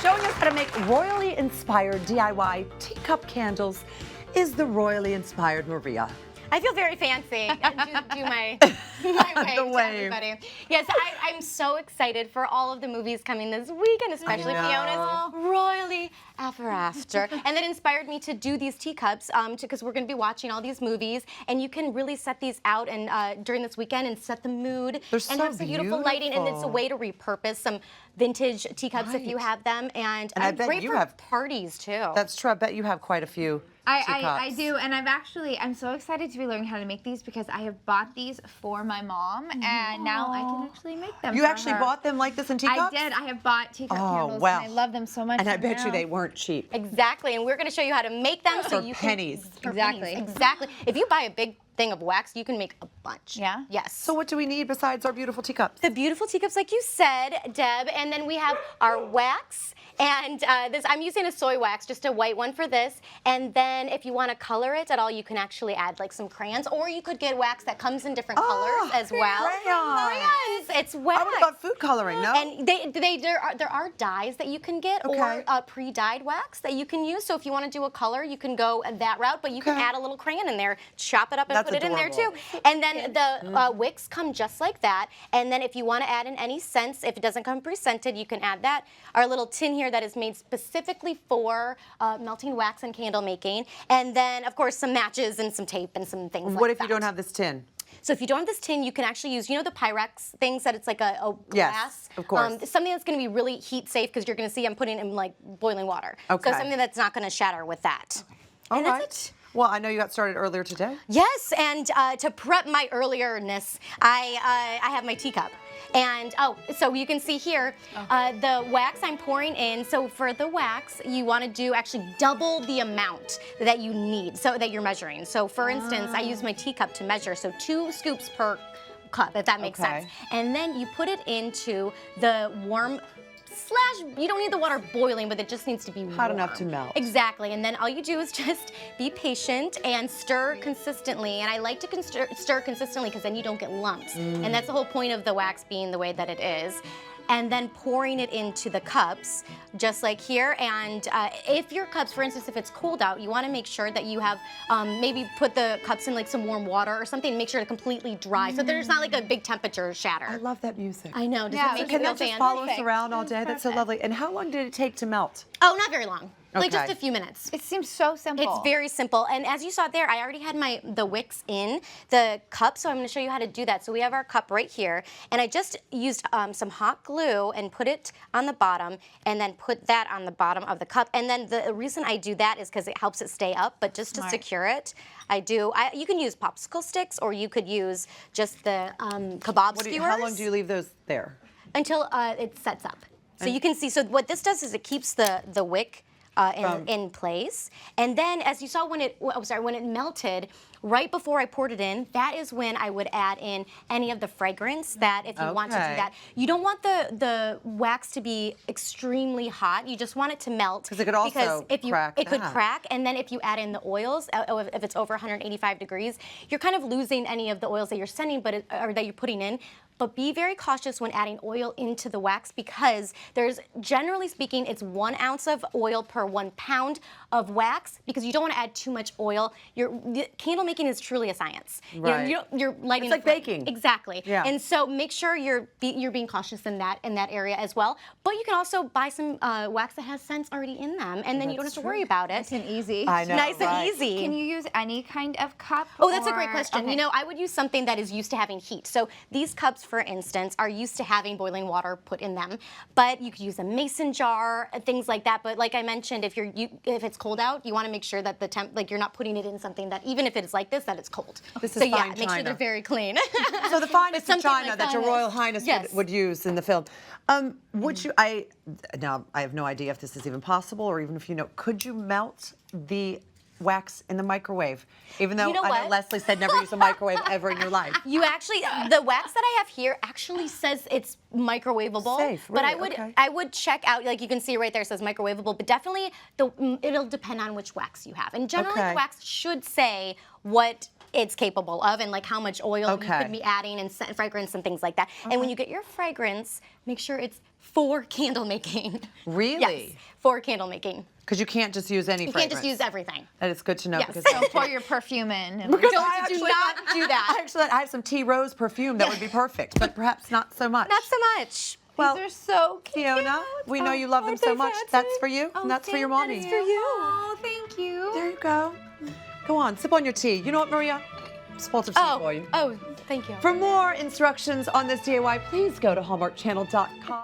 Showing us how to make royally inspired DIY teacup candles is the royally inspired Maria. I feel very fancy. do my wave The to wave. everybody. Yes, I'm so excited for all of the movies coming this weekend, especially Fiona's Royally Ever After. And that inspired me to do these teacups because we're going to be watching all these movies, and you can really set these out and during this weekend and set the mood They're and so have some beautiful lighting. And it's a way to repurpose some vintage teacups if you have them, and I bet great you for have parties too. That's true. I bet you have quite a few. I do, and I'm so excited to be learning how to make these because I have bought these for my mom, and now I can actually make them. You for actually her. bought them like this in teacups? I did. I have bought teacup candles, wow. and I love them so much. And I bet you now. they weren't cheap. Exactly, and we're going to show you how to make them so For you pennies. can Exactly. Exactly. If you buy a big thing of wax, you can make a bunch. Yeah? Yes. So what do we need besides our beautiful teacups? The beautiful teacups, like you said, Deb, and then we have our wax, and this I'm using a soy wax, just a white one for this. And then if you want to color it at all, you can actually add like some crayons, or you could get wax that comes in different colors as well. Crayons. It's wax. I would have thought food coloring, no? And there are dyes that you can get, or pre-dyed wax that you can use. So if you want to do a color, you can go that route, but you can add a little crayon in there, chop it up, and That's put it in there adorable. too. And then the wicks come just like that. And then if you want to add in any scents, if it doesn't come pre-scented, you can add that. Our little tin here that is made specifically for melting wax and candle making. And then, of course, some matches and some tape and some things like that. What if you don't have this tin? So if you don't have this tin, you can actually use, you know, the Pyrex things that it's like a Yes, glass? of course. Something that's going to be really heat safe because you're going to see I'm putting it in like boiling water. Okay. So something that's not going to shatter with that. All And right. that's it. Well, I know you got started earlier today. Yes, and to prep my earlierness, I have my teacup. And so you can see here, the wax I'm pouring in. So for the wax, you want to do actually double the amount that you need, so that you're measuring. So for instance, I use my teacup to measure, so 2 scoops per cup, if that makes sense. And then you put it into the warm you don't need the water boiling, but it just needs to be Hot enough to melt. Exactly, and then all you do is just be patient and stir consistently. And I like to stir consistently because then you don't get lumps. And that's the whole point of the wax being the way that it is. And then pouring it into the cups, just like here. And if your cups, for instance, if it's cold out, you want to make sure that you have maybe put the cups in like some warm water or something, make sure they're completely dry, so there's not like a big temperature shatter. I love that music. I know. Does it make you Can feel that just fancy? follow us around all day? That's so lovely. And how long did it take to melt? Oh, not very long. Like Okay. just a few minutes. It seems so simple. It's very simple, and as you saw there, I already had the wicks in the cup, so I'm going to show you how to do that. So we have our cup right here, and I just used some hot glue and put it on the bottom, and then put that on the bottom of the cup. And then the reason I do that is because it helps it stay up, but just to secure it, you can use popsicle sticks, or you could use just the kebab skewers. How long do you leave those there? Until it sets up. So you can see, so what this does is it keeps the wick in place. And then as you saw when it melted, right before I poured it in, that is when I would add in any of the fragrance that if you want to do that. You don't want the wax to be extremely hot. You just want it to melt. Because it could also crack. It could crack, and then if you add in the oils, if it's over 185 degrees, you're kind of losing any of the oils that you're sending, or that you're putting in. But be very cautious when adding oil into the wax because there's, generally speaking, it's 1 ounce of oil per 1 pound of wax because you don't want to add too much oil. Candle making is truly a science. Right. You're lighting. It's like baking. Exactly. Yeah. And so make sure you're being cautious in that area as well. But you can also buy some wax that has scents already in them, and then you don't have to worry about it. Nice and easy. I know. Nice and easy. Can you use any kind of cup? Oh, that's a great question. Okay. You know, I would use something that is used to having heat. So these cups, for instance, are used to having boiling water put in them. But you could use a mason jar, things like that. But like I mentioned, if it's cold out, you want to make sure that you're not putting it in something that, even if it is like this, that it's cold. This is so fine yeah, make sure they're very clean. So the finest of china like that your Royal Highness would use in the film. Would you? Now I have no idea if this is even possible, or even if you know. Could you melt the wax in the microwave? Even though I know Leslie said never use a microwave ever in your life. You actually, the wax that I have here actually says it's microwavable. Safe, but really? I would check out, like you can see right there, it says microwavable, but definitely it'll depend on which wax you have. And generally the wax should say what it's capable of and like how much oil you Okay. could be adding and scent, fragrance and things like that. And when you get your fragrance, make sure it's for candle making. Really? Yes, for candle making. Because you can't just use any You fragrance. can't just use everything. That is good to know. Yes. Because Don't pour your perfume in. Because Don't I do actually not thought- do that. I have some tea rose perfume that would be perfect, but perhaps not so much. Not so much. Well, These are so cute. Fiona, we know you love them aren't so they much. fancy? That's for you, Oh, and that's for your thank mommy. you. for you. Oh, thank you. There you go. Go on, sip on your tea. You know what, Maria? Spoiled of tea for you. Oh, thank you. For more instructions on this DIY, please go to hallmarkchannel.com.